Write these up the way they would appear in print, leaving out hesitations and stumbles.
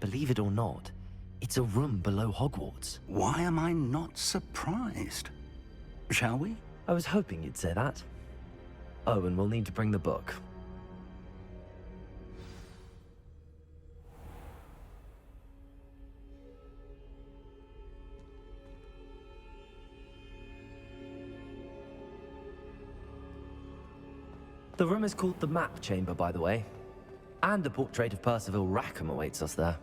believe it or not, it's a room below Hogwarts. Why am I not surprised? Shall we? I was hoping you'd say that. Oh, and we'll need to bring the book. The room is called the Map Chamber, by the way. And a portrait of Percival Rackham awaits us there.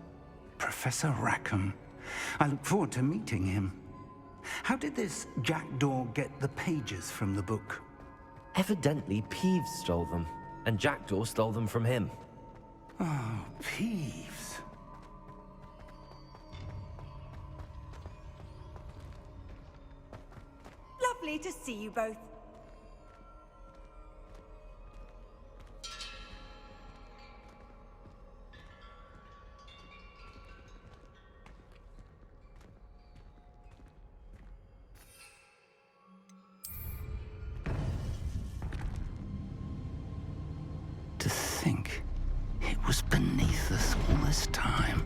Professor Rackham. I look forward to meeting him. How did this jackdaw get the pages from the book? Evidently, Peeves stole them, and Jackdaw stole them from him. Oh, Peeves. Lovely to see you both. To think it was beneath us all this time.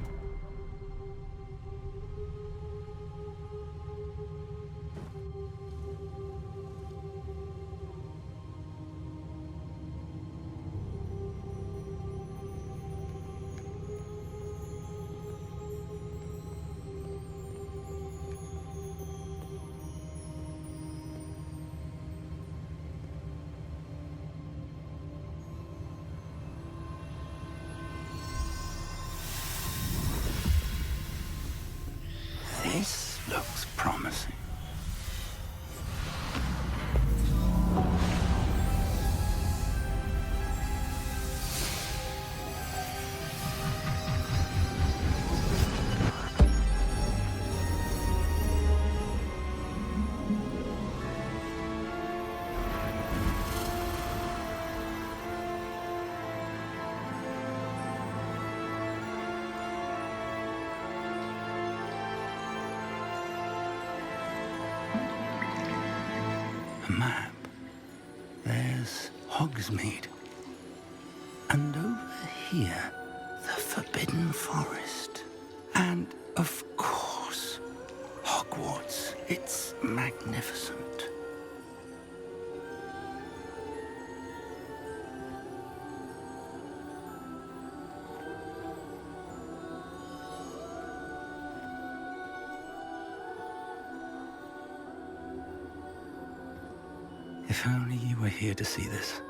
This looks promising. A map. There's Hogsmeade. And over here, the Forbidden Forest. And, of course, Hogwarts. It's magnificent. If only you were here to see this.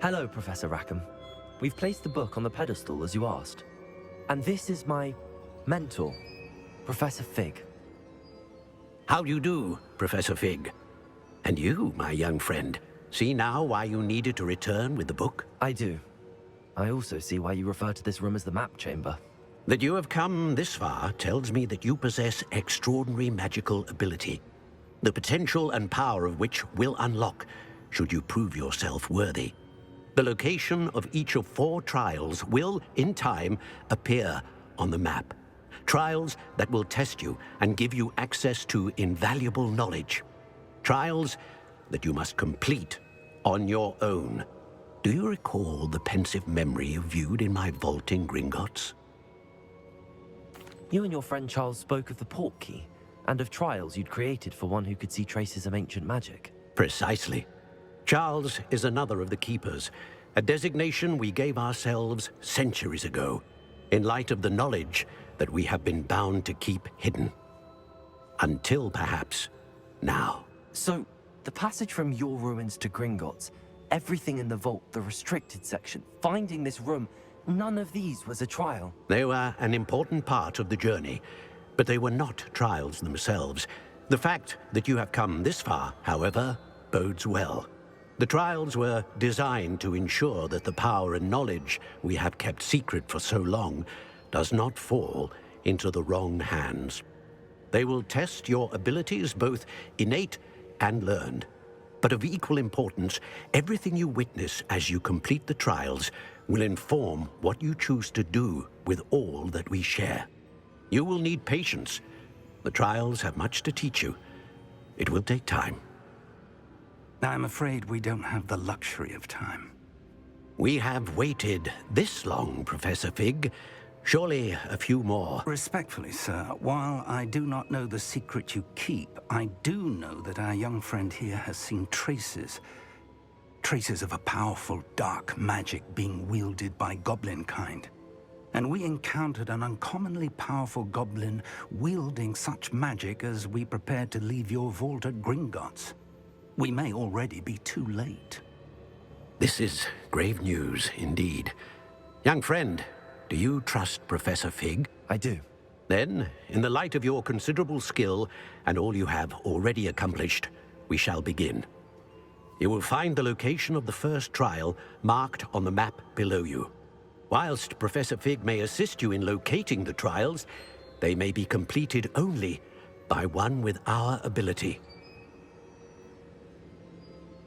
Hello, Professor Rackham. We've placed the book on the pedestal as you asked. And this is my mentor, Professor Fig. How do you do, Professor Fig? And you, my young friend, see now why you needed to return with the book? I do. I also see why you refer to this room as the map chamber. That you have come this far tells me that you possess extraordinary magical ability, the potential and power of which will unlock should you prove yourself worthy. The location of each of 4 trials will, in time, appear on the map. Trials that will test you and give you access to invaluable knowledge. Trials that you must complete on your own. Do you recall the pensive memory you viewed in my vault in Gringotts? You and your friend Charles spoke of the port key, and of trials you'd created for one who could see traces of ancient magic. Precisely. Charles is another of the keepers, a designation we gave ourselves centuries ago, in light of the knowledge that we have been bound to keep hidden. Until perhaps now. So, the passage from your ruins to Gringotts, everything in the vault, the restricted section, finding this room, none of these was a trial. They were an important part of the journey, but they were not trials themselves. The fact that you have come this far, however, bodes well. The trials were designed to ensure that the power and knowledge we have kept secret for so long does not fall into the wrong hands. They will test your abilities, both innate and learned. But of equal importance, everything you witness as you complete the trials will inform what you choose to do with all that we share. You will need patience. The trials have much to teach you. It will take time. I'm afraid we don't have the luxury of time. We have waited this long, Professor Fig. Surely a few more. Respectfully, sir, while I do not know the secret you keep, I do know that our young friend here has seen traces of a powerful dark magic being wielded by goblin kind. And we encountered an uncommonly powerful goblin wielding such magic as we prepared to leave your vault at Gringotts. We may already be too late. This is grave news indeed. Young friend, do you trust Professor Fig? I do. Then, in the light of your considerable skill and all you have already accomplished, we shall begin. You will find the location of the first trial marked on the map below you. Whilst Professor Fig may assist you in locating the trials, they may be completed only by one with our ability.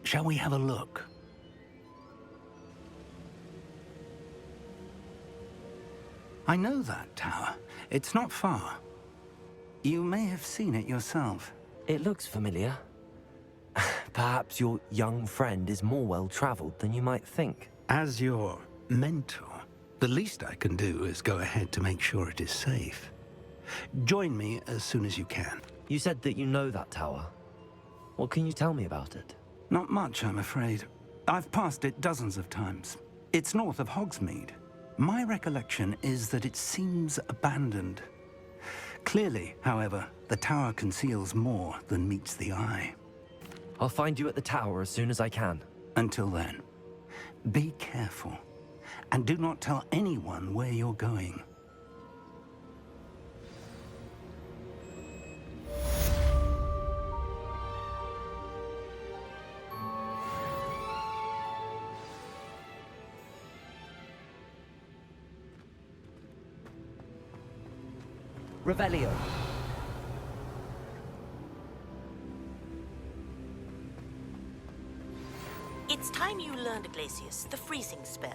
Shall we have a look? I know that tower. It's not far. You may have seen it yourself. It looks familiar. Perhaps your young friend is more well-traveled than you might think. As your mentor, the least I can do is go ahead to make sure it is safe. Join me as soon as you can. You said that you know that tower. What can you tell me about it? Not much, I'm afraid. I've passed it dozens of times. It's north of Hogsmeade. My recollection is that it seems abandoned. Clearly, however, the tower conceals more than meets the eye. I'll find you at the tower as soon as I can. Until then, be careful, and do not tell anyone where you're going. Revelio. It's time you learned, Glacius, the freezing spell.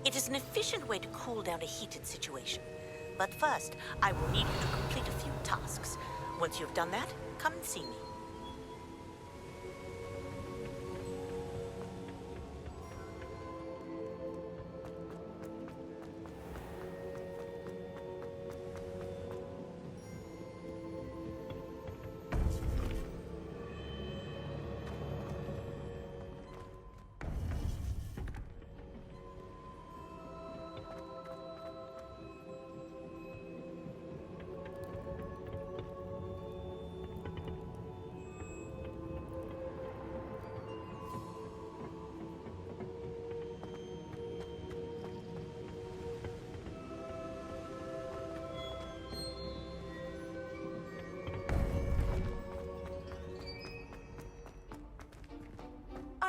It is an efficient way to cool down a heated situation. But first, I will need you to complete a few tasks. Once you've done that, come and see me.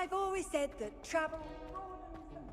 I've always said that travel broadens the mind.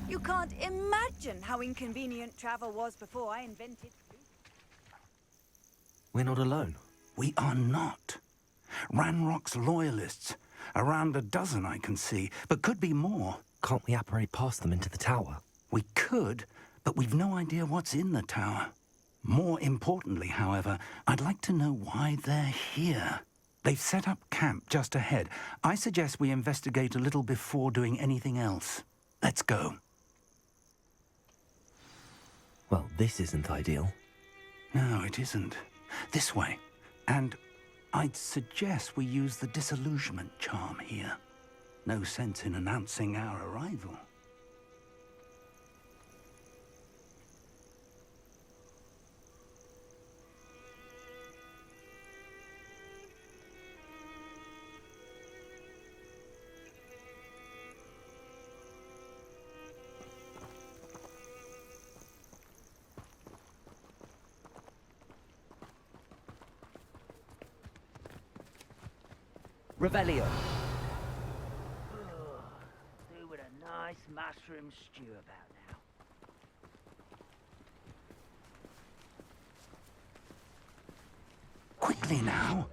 You can't imagine how inconvenient travel was before I invented food. We're not alone. We are not. Ranrock's loyalists. Around a dozen I can see, but could be more. Can't we apparate past them into the tower? We could, but we've no idea what's in the tower. More importantly, however, I'd like to know why they're here. They've set up camp just ahead. I suggest we investigate a little before doing anything else. Let's go. Well, this isn't ideal. No, it isn't. This way. And I'd suggest we use the disillusionment charm here. No sense in announcing our arrival. Revelio. Do with a nice mushroom stew about now. Quickly now.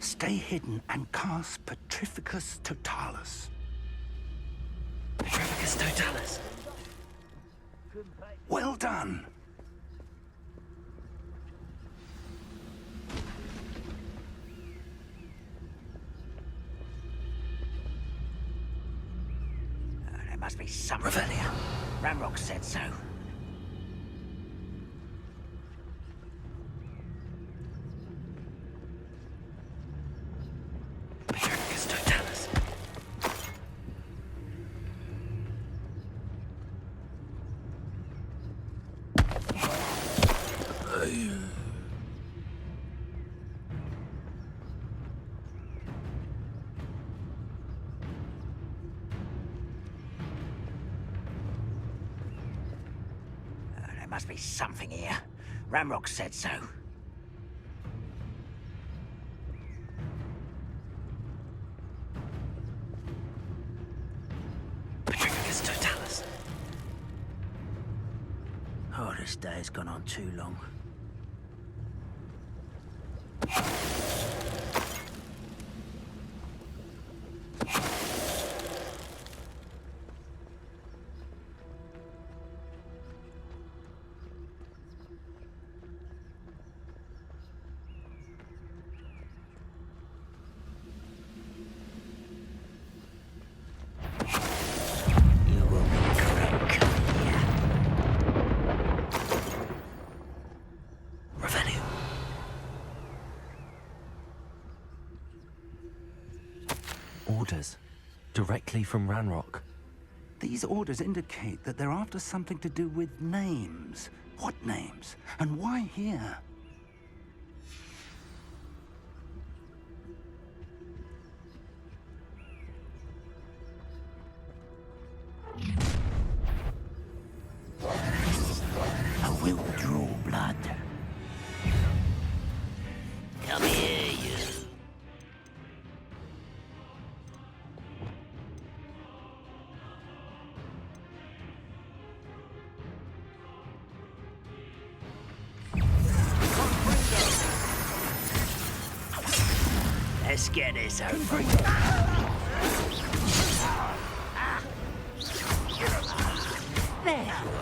Stay hidden and cast Petrificus Totalis. Petrificus Totalis. Well done. There must be some Revelio. Ranrock said so. Petrificus Totalis. There must be something here. Ranrock said so. Petrificus Totalis. Oh, this day has gone on too long. You will be correct here. Revelio. Orders. Directly from Ranrock. These orders indicate that they're after something to do with names. What names? And why here? Let's get this over. There you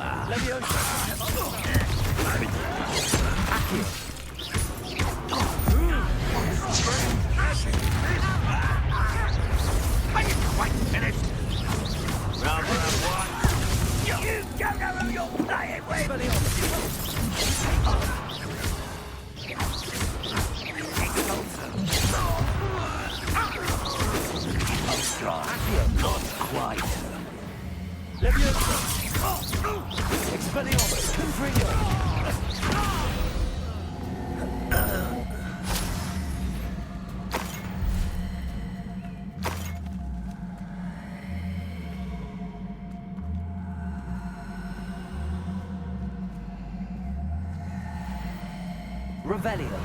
are. Are you quite finished? Rather than one. You don't know who you're playing with. Not quite. Revelio.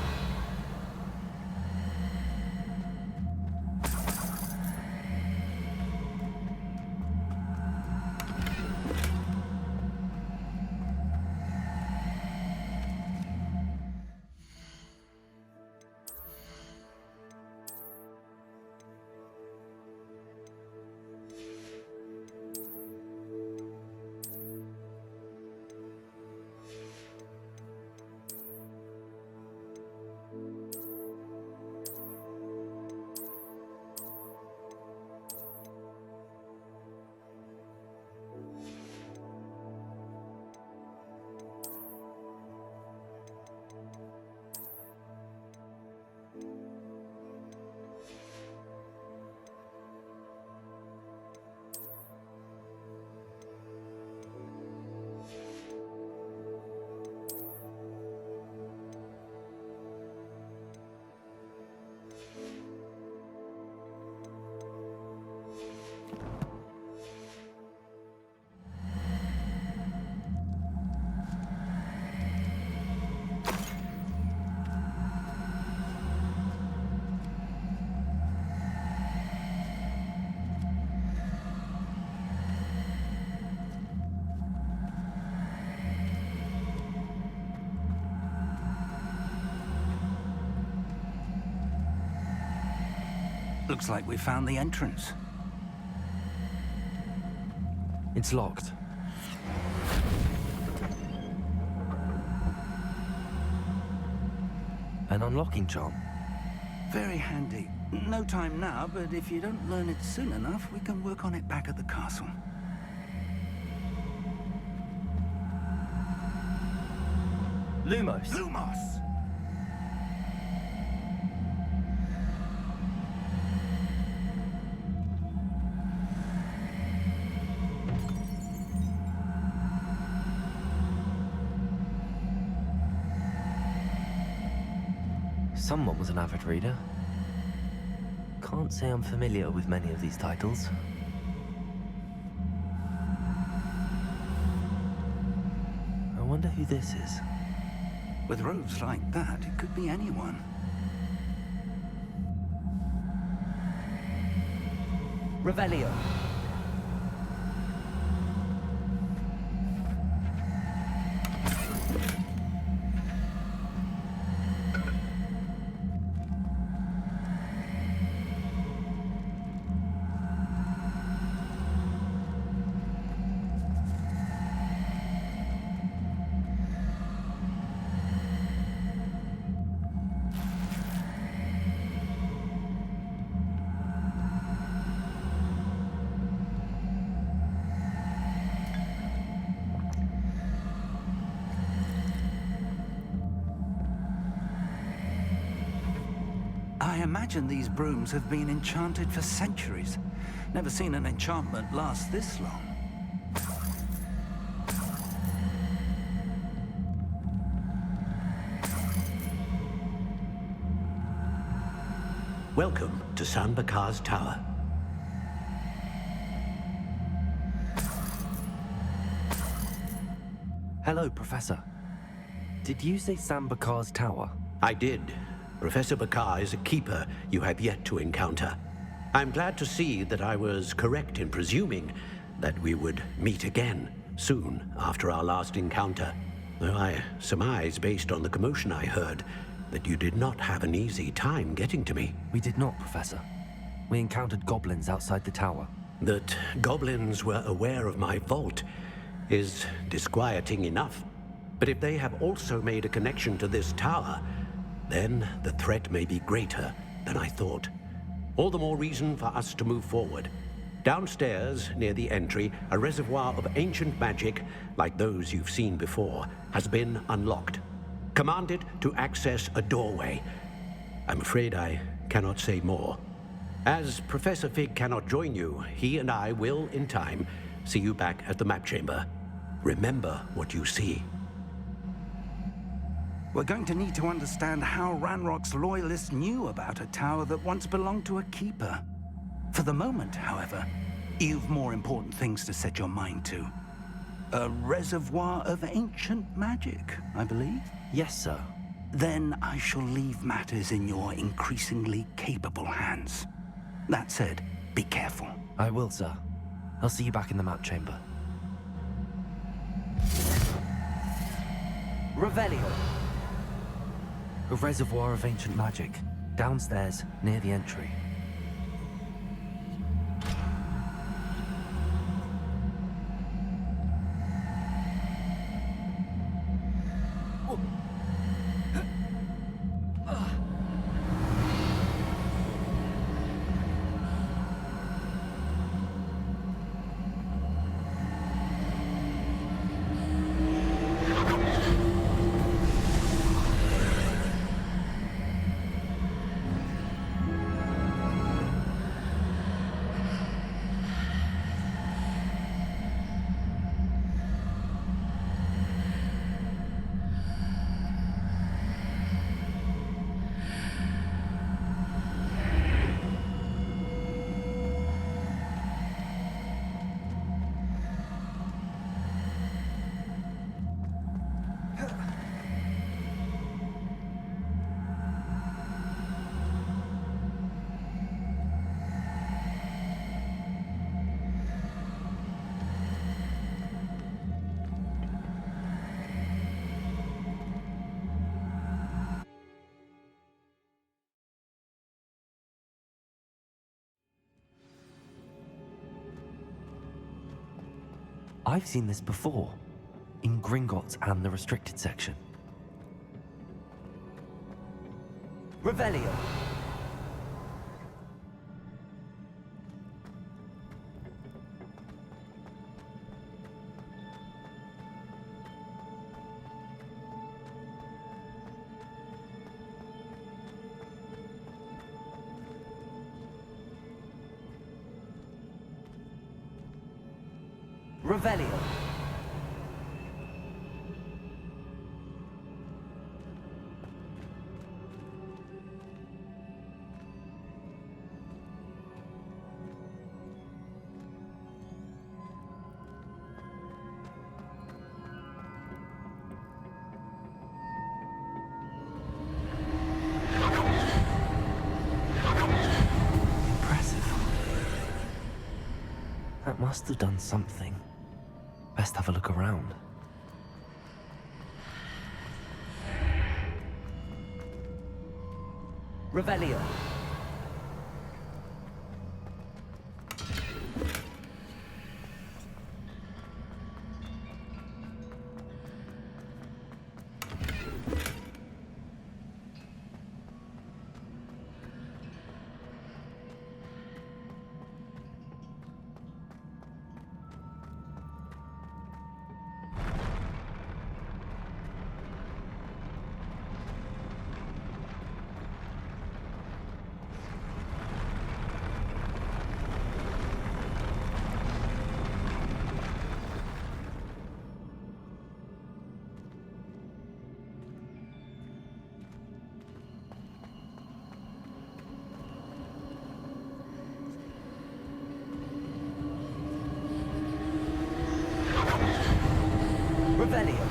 Looks like we found the entrance. It's locked. An unlocking charm. Very handy. No time now, but if you don't learn it soon enough, we can work on it back at the castle. Lumos. Lumos! Someone was an avid reader. Can't say I'm familiar with many of these titles. I wonder who this is. With robes like that, it could be anyone. Revelio. I imagine these brooms have been enchanted for centuries. Never seen an enchantment last this long. Welcome to San Bakar's Tower. Hello, Professor. Did you say San Bakar's Tower? I did. Professor Bakar is a keeper you have yet to encounter. I'm glad to see that I was correct in presuming that we would meet again soon after our last encounter. Though I surmise, based on the commotion I heard, that you did not have an easy time getting to me. We did not, Professor. We encountered goblins outside the tower. That goblins were aware of my vault is disquieting enough. But if they have also made a connection to this tower, then the threat may be greater than I thought. All the more reason for us to move forward. Downstairs, near the entry, a reservoir of ancient magic, like those you've seen before, has been unlocked. Command it to access a doorway. I'm afraid I cannot say more. As Professor Fig cannot join you, he and I will, in time, see you back at the map chamber. Remember what you see. We're going to need to understand how Ranrock's loyalists knew about a tower that once belonged to a keeper. For the moment, however, you've more important things to set your mind to. A reservoir of ancient magic, I believe? Yes, sir. Then I shall leave matters in your increasingly capable hands. That said, be careful. I will, sir. I'll see you back in the map chamber. Revelio. A reservoir of ancient magic. Downstairs, near the entry. I've seen this before, in Gringotts and the restricted section. Revelio. Revelio. Impressive. That must have done something. Best have a look around. Revelio. Revelio.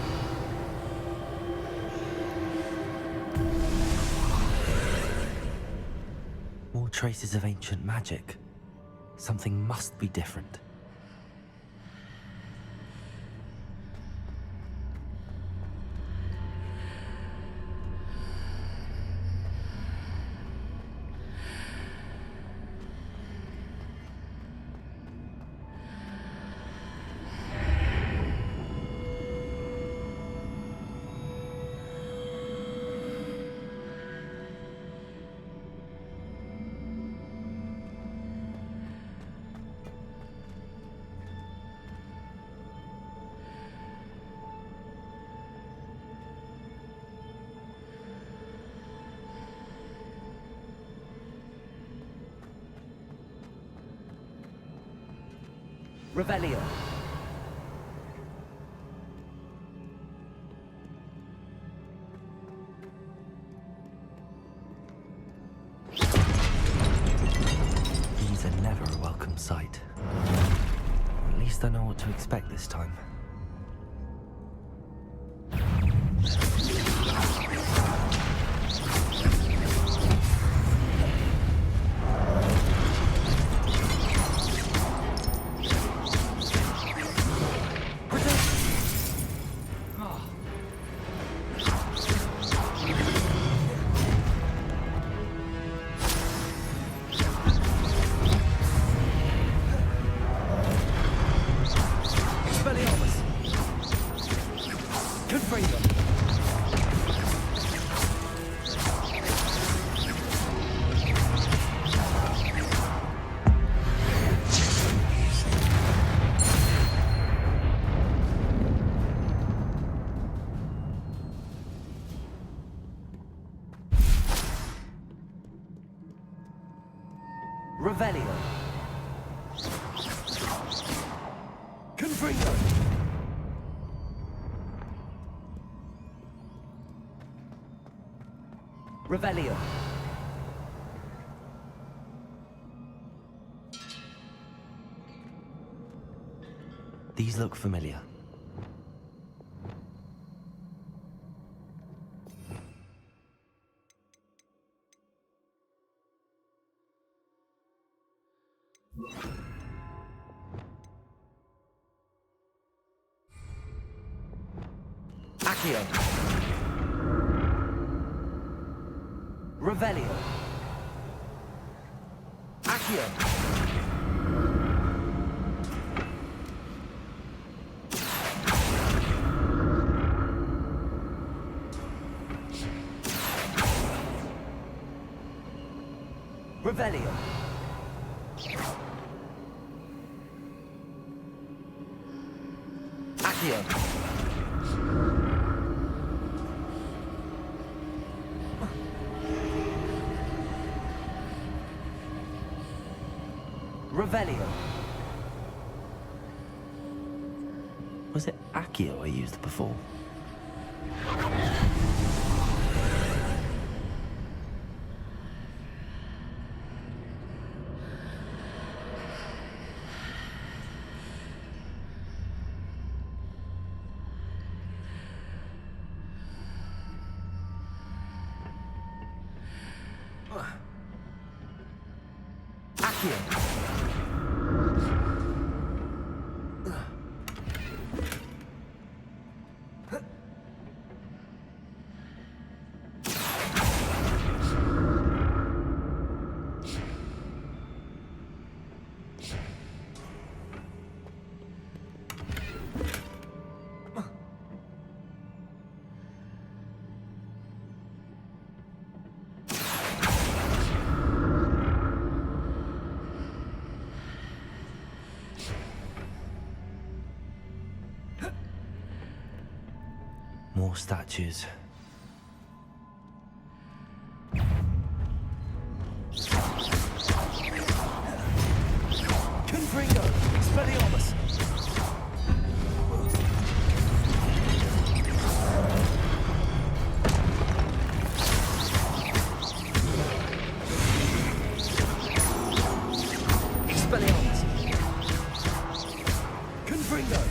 More traces of ancient magic. Something must be different. Revelio. These are never a welcome sight. At least I know what to expect this time. Revelio. Confringo. Revelio. These look familiar. Accio. Revelio. Accio. Revelio. Accio. Revelio. Was it Accio I used before? Accio. More statues. Confringo! Expelliarmus! Expelliarmus! Confringo!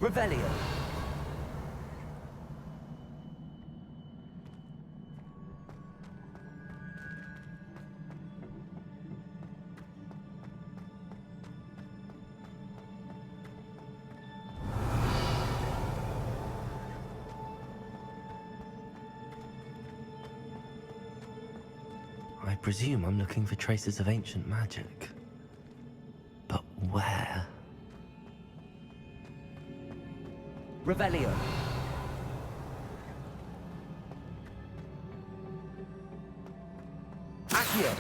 Revelio. I presume I'm looking for traces of ancient magic. But where? Revelio. Accio.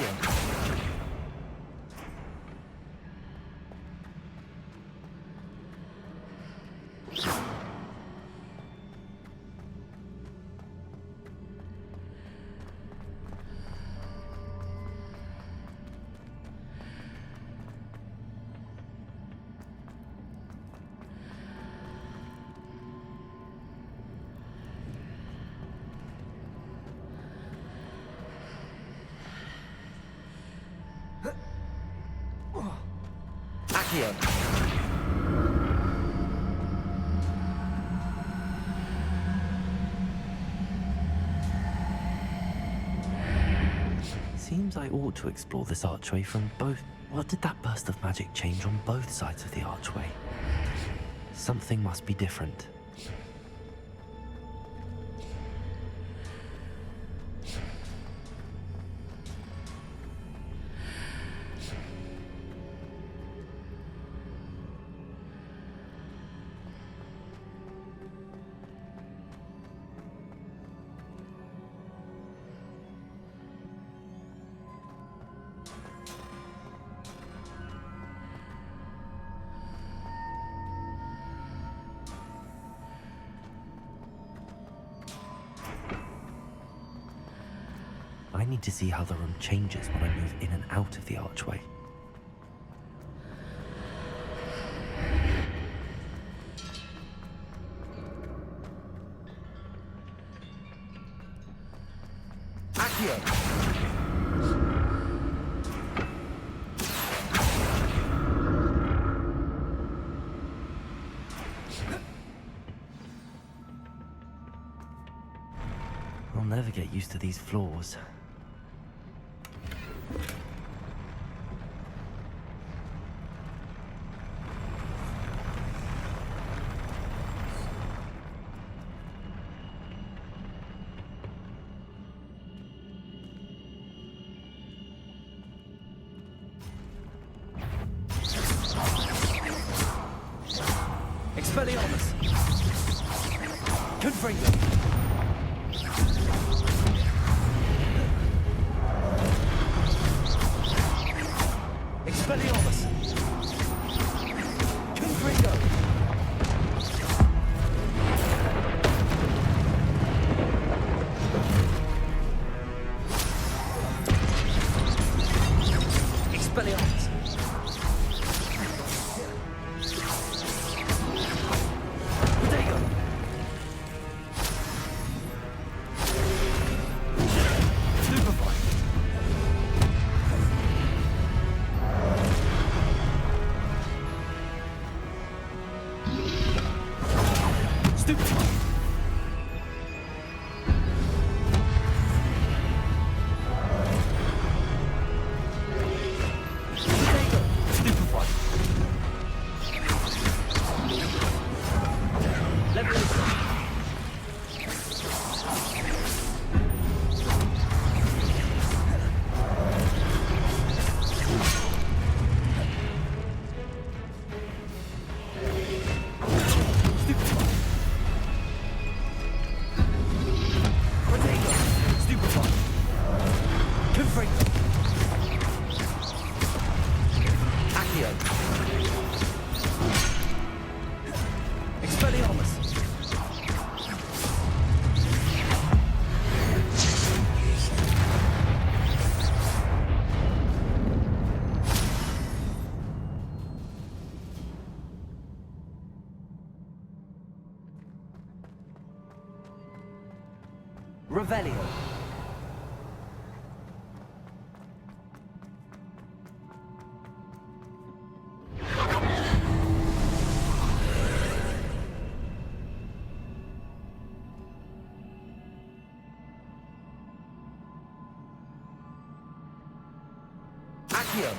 Accio. Accio. Seems I ought to explore this archway from both. What did that burst of magic change on both sides of the archway? Something must be different. I need to see how the room changes when I move in and out of the archway. Accio! I'll never get used to these floors. Expelliarmus! Confringo! Expelliarmus! Confringo! Expelliarmus! Revelio. Accio.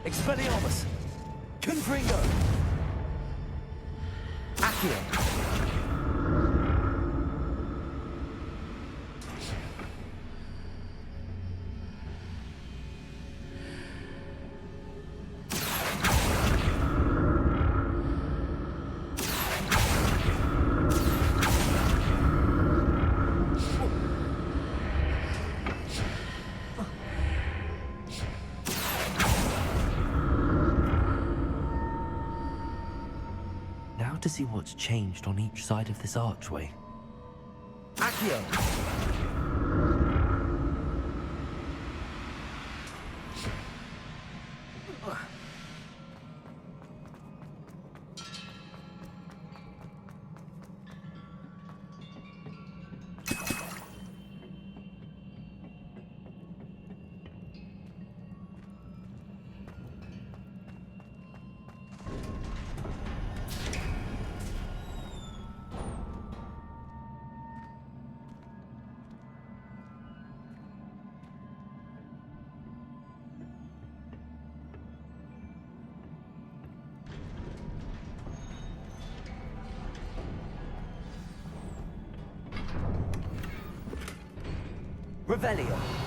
Expelliarmus! Confringo! Accio! to see what's changed on each side of this archway. Accio! Revelio.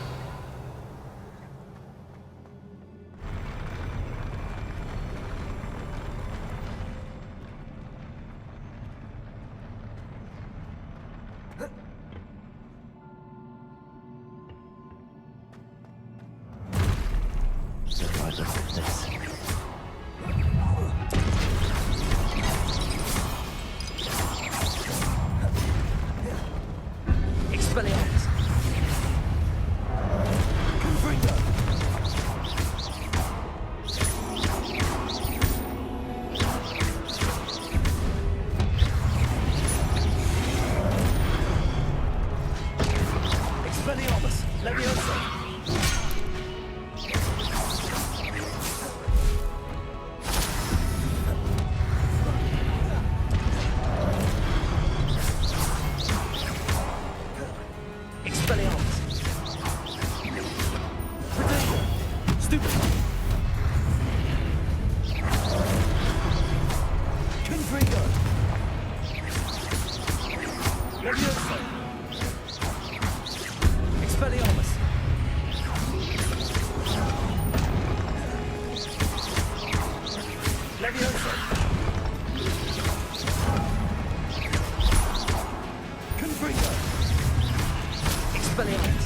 Expelliarmus.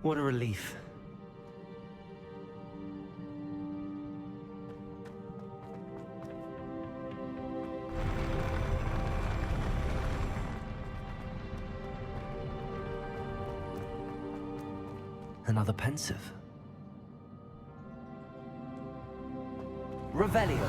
What a relief. Another pensive. Revelio.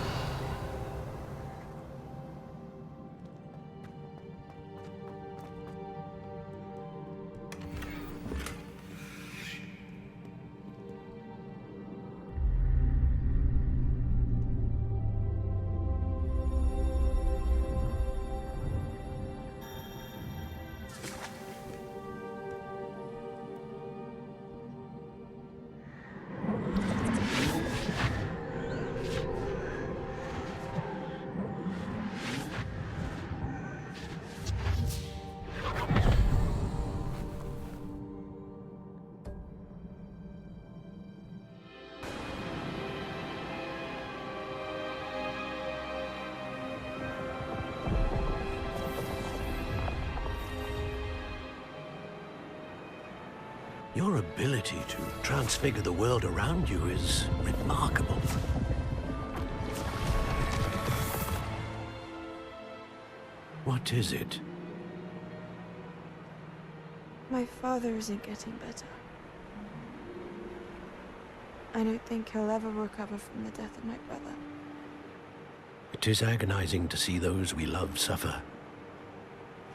Your ability to transfigure the world around you is remarkable. What is it? My father isn't getting better. I don't think he'll ever recover from the death of my brother. It is agonizing to see those we love suffer.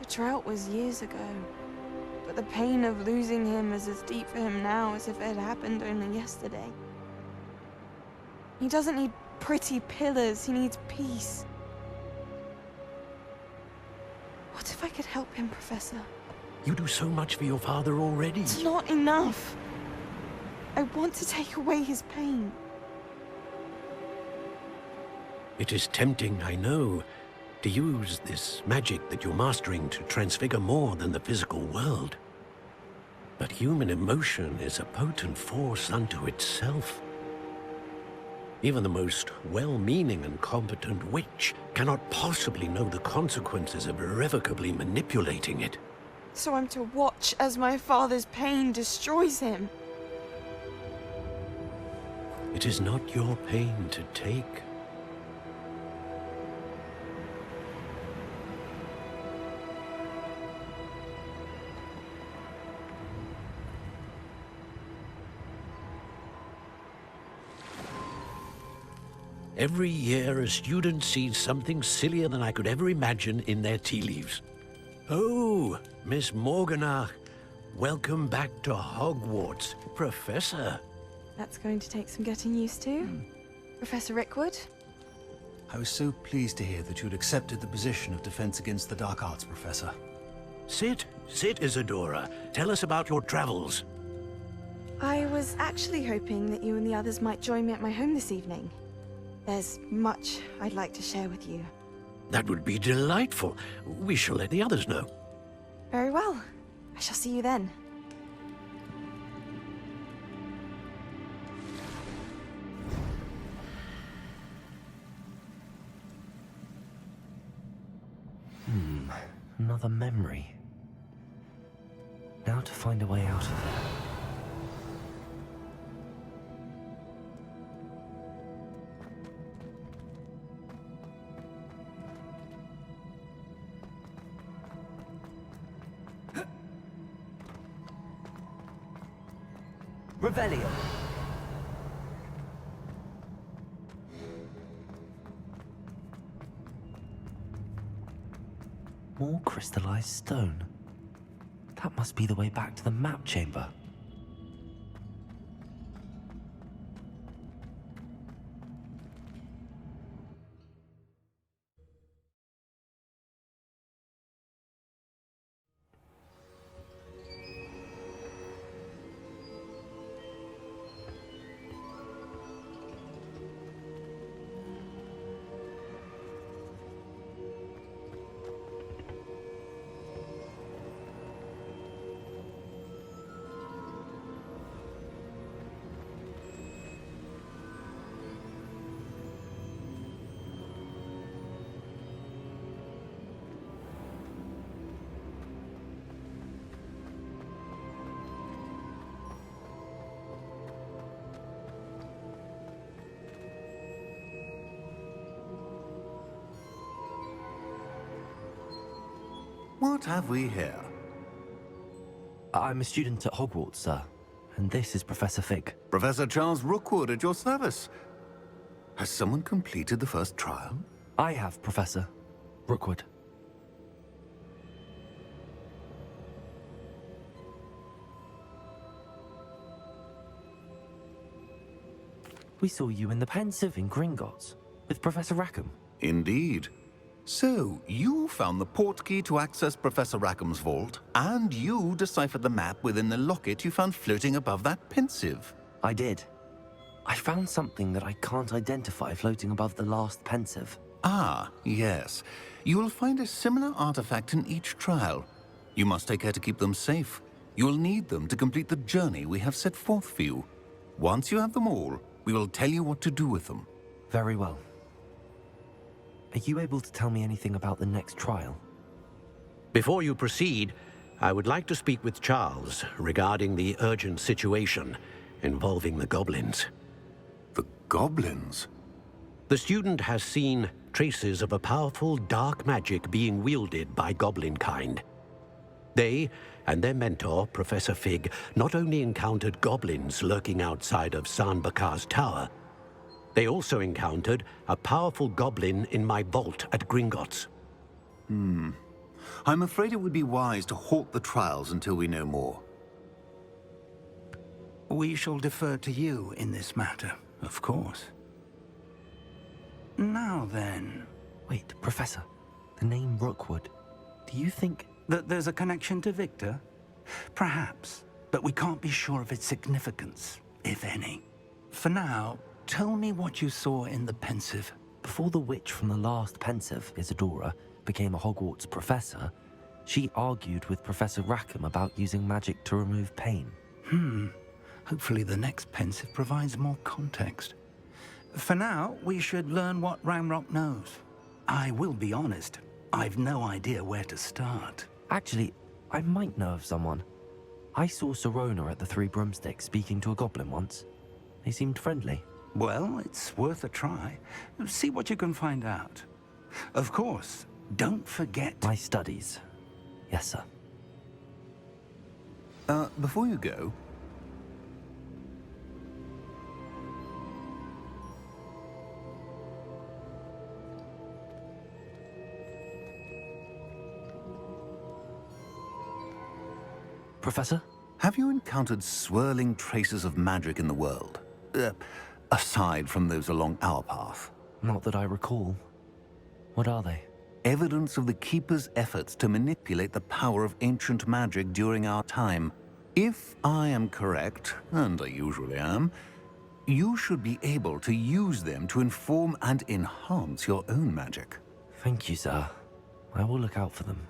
The drought was years ago, but the pain of losing him is as deep for him now as if it had happened only yesterday. He doesn't need pretty pillars, he needs peace. What if I could help him, Professor? You do so much for your father already. It's not enough. I want to take away his pain. It is tempting, I know, to use this magic that you're mastering to transfigure more than the physical world. But human emotion is a potent force unto itself. Even the most well-meaning and competent witch cannot possibly know the consequences of irrevocably manipulating it. So I'm to watch as my father's pain destroys him. It is not your pain to take. Every year, a student sees something sillier than I could ever imagine in their tea leaves. Oh, Miss Morganach, welcome back to Hogwarts, Professor. That's going to take some getting used to. Professor Rickwood? I was so pleased to hear that you'd accepted the position of Defense Against the Dark Arts, Professor. Sit, Isadora. Tell us about your travels. I was actually hoping that you and the others might join me at my home this evening. There's much I'd like to share with you. That would be delightful. We shall let the others know. Very well. I shall see you then. Another memory. Now to find a way out of it. Revelio. More crystallized stone. That must be the way back to the map chamber. What have we here? I'm a student at Hogwarts, sir. And this is Professor Fig. Professor Charles Rookwood at your service. Has someone completed the first trial? I have, Professor Rookwood. We saw you in the Pensive in Gringotts with Professor Rackham. Indeed. So, you found the portkey to access Professor Rackham's vault, and you deciphered the map within the locket you found floating above that Pensive. I did. I found something that I can't identify floating above the last Pensive. Ah, yes. You will find a similar artifact in each trial. You must take care to keep them safe. You will need them to complete the journey we have set forth for you. Once you have them all, we will tell you what to do with them. Very well. Are you able to tell me anything about the next trial? Before you proceed, I would like to speak with Charles regarding the urgent situation involving the goblins. The goblins? The student has seen traces of a powerful dark magic being wielded by goblin kind. They and their mentor, Professor Fig, not only encountered goblins lurking outside of Sanbakar's tower, they also encountered a powerful goblin in my vault at Gringotts. I'm afraid it would be wise to halt the trials until we know more. We shall defer to you in this matter, of course. Now then... Wait, Professor. The name Rookwood. Do you think... that there's a connection to Victor? Perhaps, but we can't be sure of its significance, if any. For now, tell me what you saw in the Pensive. Before the witch from the last Pensive, Isadora, became a Hogwarts professor, she argued with Professor Rackham about using magic to remove pain. Hopefully the next Pensive provides more context. For now, we should learn what Ranrock knows. I will be honest, I've no idea where to start. Actually, I might know of someone. I saw Serona at the Three Broomsticks speaking to a goblin once. They seemed friendly. Well, it's worth a try. See what you can find out. Of course, don't forget... My studies. Yes, sir. Before you go... Professor? Have you encountered swirling traces of magic in the world? Aside from those along our path? Not that I recall. What are they? Evidence of the Keeper's efforts to manipulate the power of ancient magic during our time. If I am correct, and I usually am, you should be able to use them to inform and enhance your own magic. Thank you, sir. I will look out for them.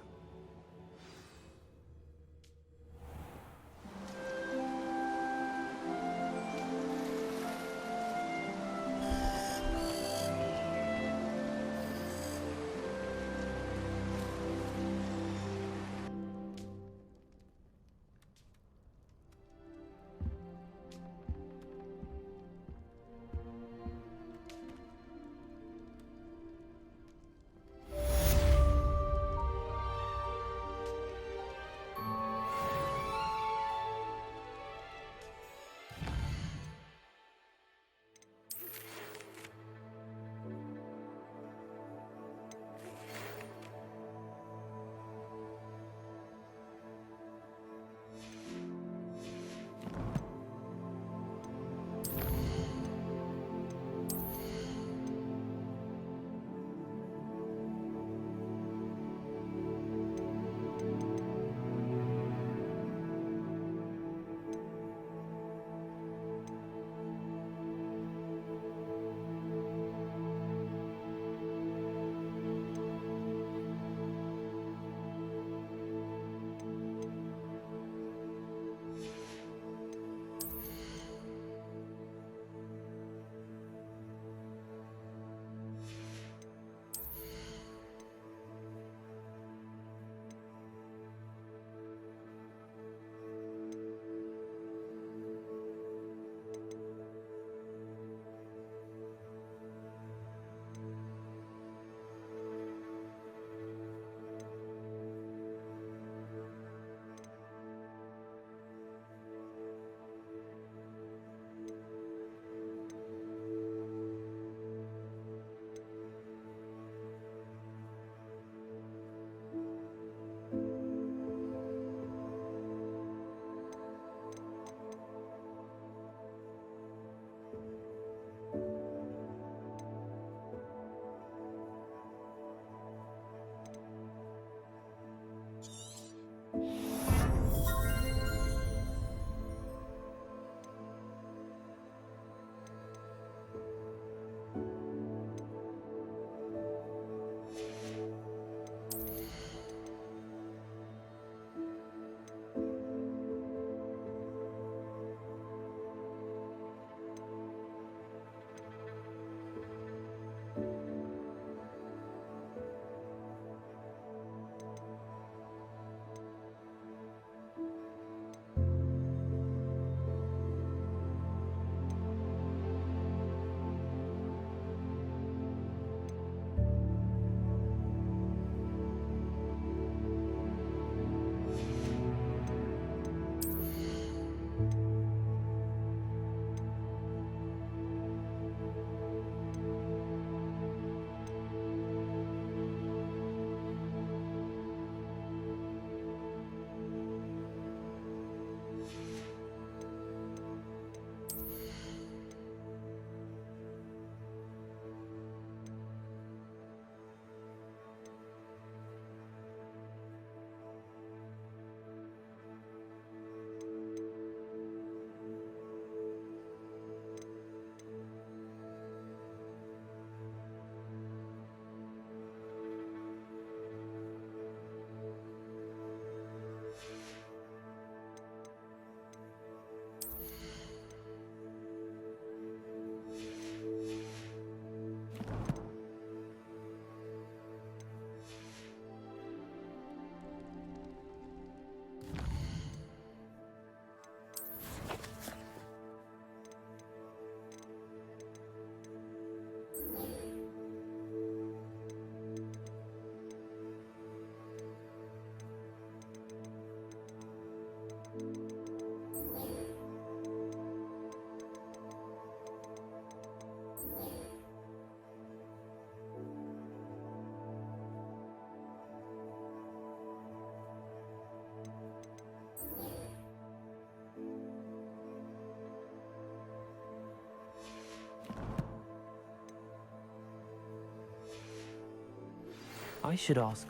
I should ask.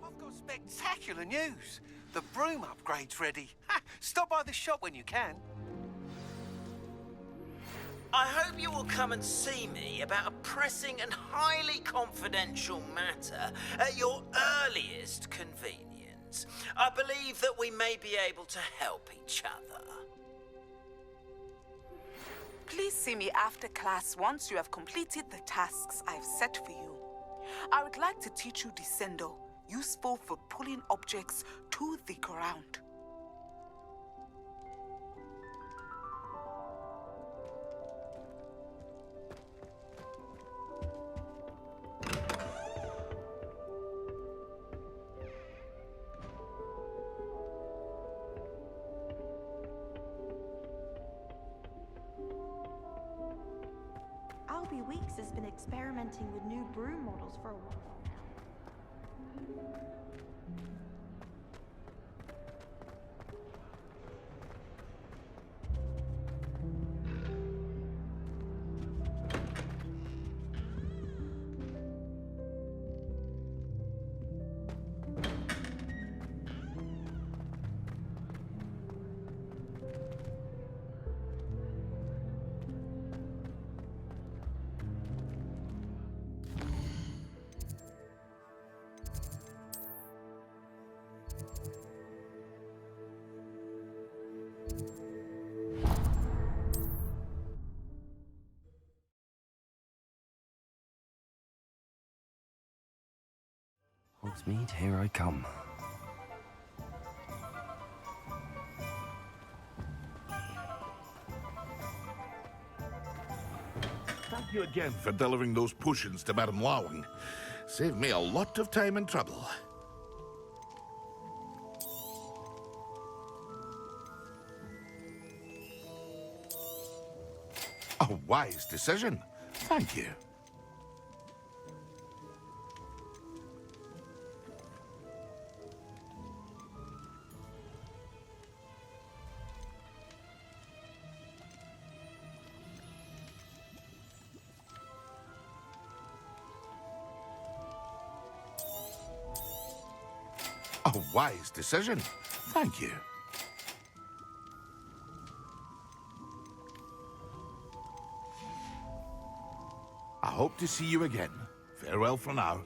I've got spectacular news. The broom upgrade's ready. Ha! Stop by the shop when you can. I hope you will come and see me about a pressing and highly confidential matter at your earliest convenience. I believe that we may be able to help each other. Please see me after class once you have completed the tasks I've set for you. I would like to teach you Descendo, useful for pulling objects to the ground. Albie Weeks has been experimenting with new broom models for a while now. Hogsmeade, here I come. Thank you again for delivering those potions to Madame Lawing. Saved me a lot of time and trouble. A wise decision. Thank you. A wise decision. Thank you. I hope to see you again. Farewell for now.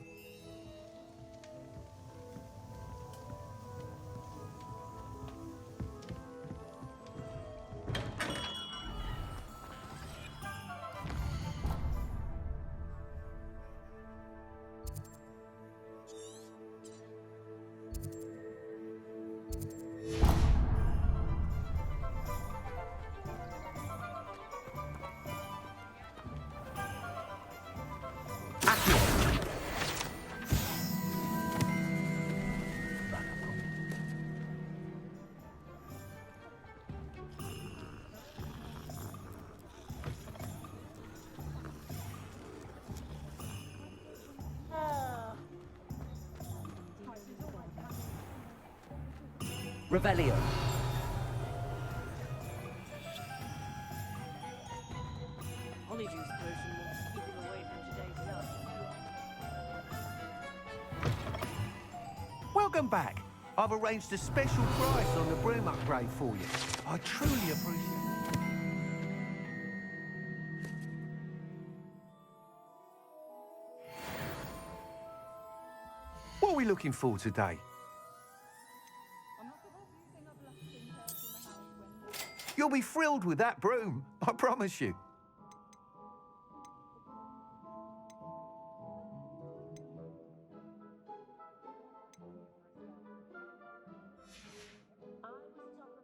Revelio. Honeydew potion will keep him away from today's dust. Welcome back. I've arranged a special price on the broom upgrade for you. I truly appreciate it. What are we looking for today? You'll be thrilled with that broom, I promise you.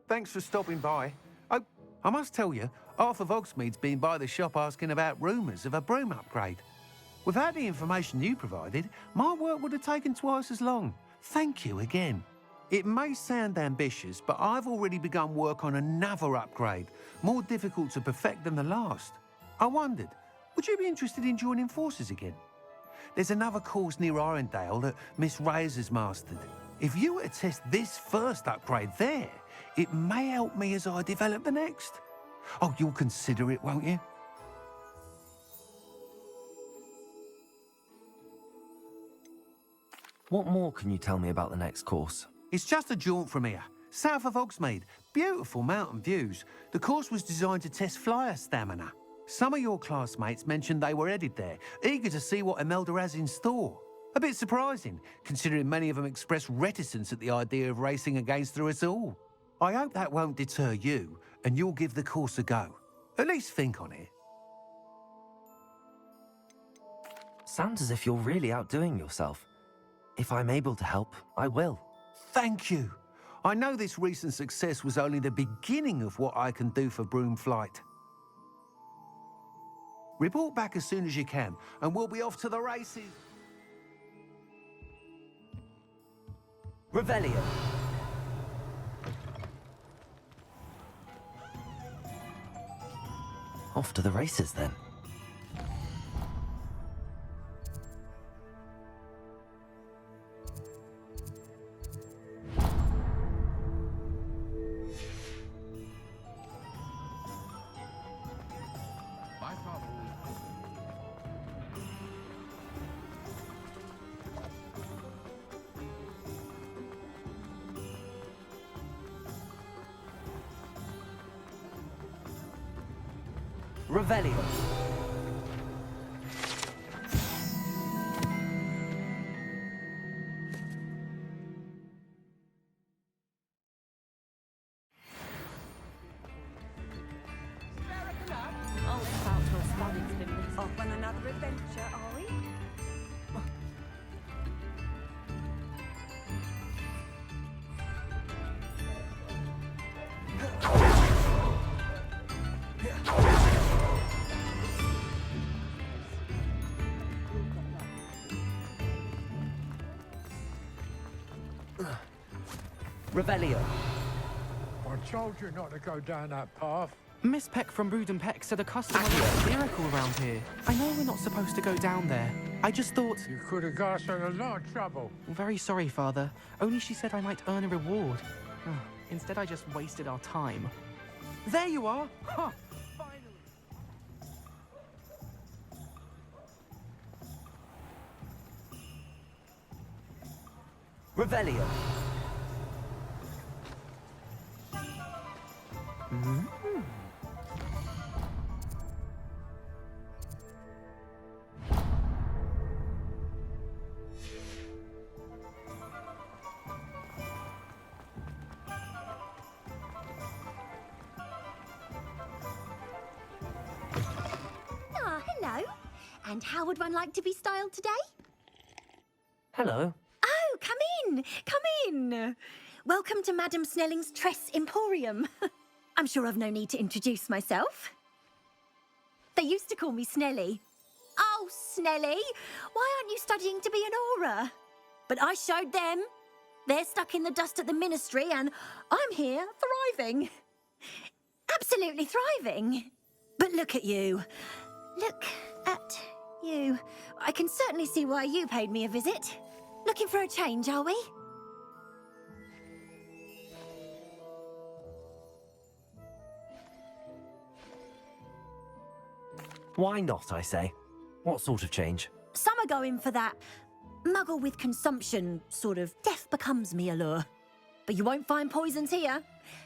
Thanks for stopping by. Oh, I must tell you, half of Hogsmeade's been by the shop asking about rumours of a broom upgrade. Without the information you provided, my work would have taken twice as long. Thank you again. It may sound ambitious, but I've already begun work on another upgrade, more difficult to perfect than the last. I wondered, would you be interested in joining forces again? There's another course near Irondale that Miss Reyes has mastered. If you were to test this first upgrade there, it may help me as I develop the next. Oh, you'll consider it, won't you? What more can you tell me about the next course? It's just a jaunt from here, south of Hogsmeade. Beautiful mountain views. The course was designed to test flyer stamina. Some of your classmates mentioned they were headed there, eager to see what Imelda has in store. A bit surprising, considering many of them expressed reticence at the idea of racing against us all. I hope that won't deter you, and you'll give the course a go. At least think on it. Sounds as if you're really outdoing yourself. If I'm able to help, I will. Thank you. I know this recent success was only the beginning of what I can do for Broomflight. Report back as soon as you can, and we'll be off to the races. Revelio. Off to the races, then. Revelio. Off on another adventure, are we? Revelio. I told you not to go down that path. Miss Peck from Brood and Peck said a customer was a miracle around here. I know we're not supposed to go down there. I just thought... You could have got us in a lot of trouble. Very sorry, Father. Only she said I might earn a reward. Instead, I just wasted our time. There you are! Ha! Revelio. Hello. And how would one like to be styled today? Hello. Oh, come in. Come in. Welcome to Madame Snelling's Tress Emporium. I'm sure I've no need to introduce myself. They used to call me Snelly. Oh, Snelly, why aren't you studying to be an aura? But I showed them. They're stuck in the dust at the ministry, and I'm here thriving. Absolutely thriving. But look at you. Look at you. I can certainly see why you paid me a visit. Looking for a change, are we? Why not, I say? What sort of change? Some are going for that muggle with consumption, sort of death becomes me allure. But you won't find poisons here.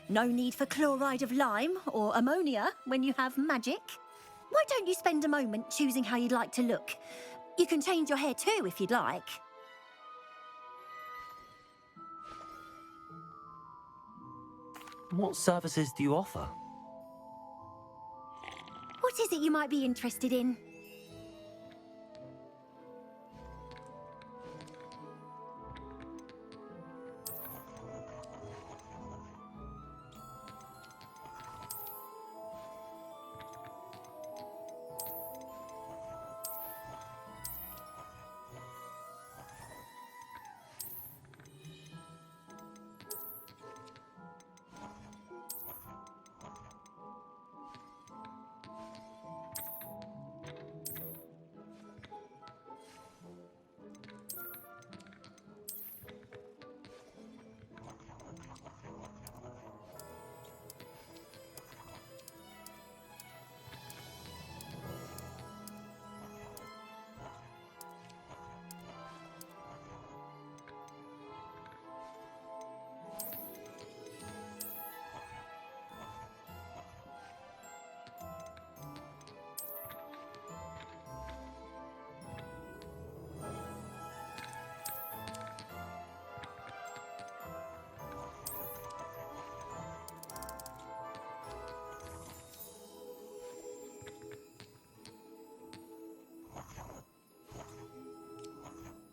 No need for chloride of lime or ammonia when you have magic. Why don't you spend a moment choosing how you'd like to look? You can change your hair too if you'd like. What services do you offer? What is it you might be interested in?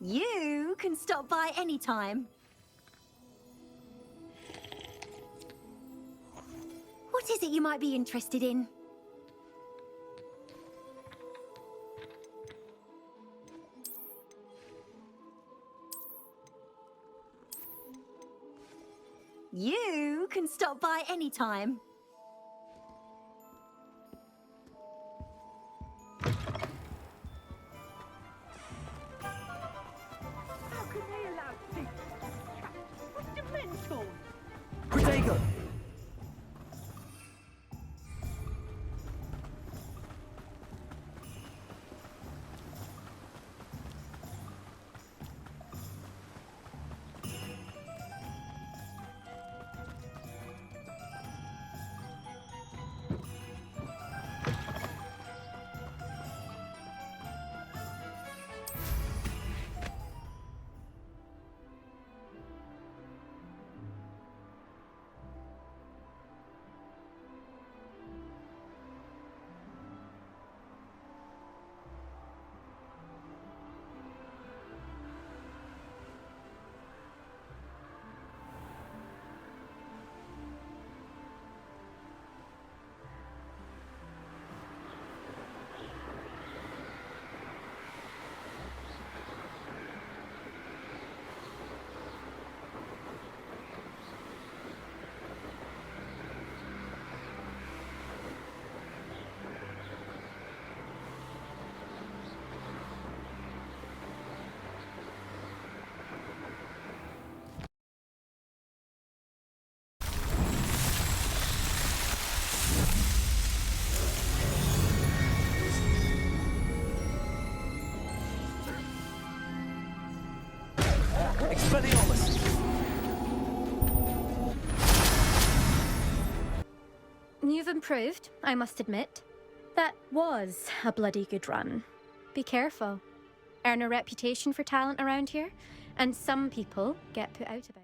You can stop by any time. What is it you might be interested in? You can stop by any time. How can they allow secrets? What's demental? Protego! Expelliarmus! You've improved, I must admit. That was a bloody good run. Be careful. Earn a reputation for talent around here, and some people get put out about it.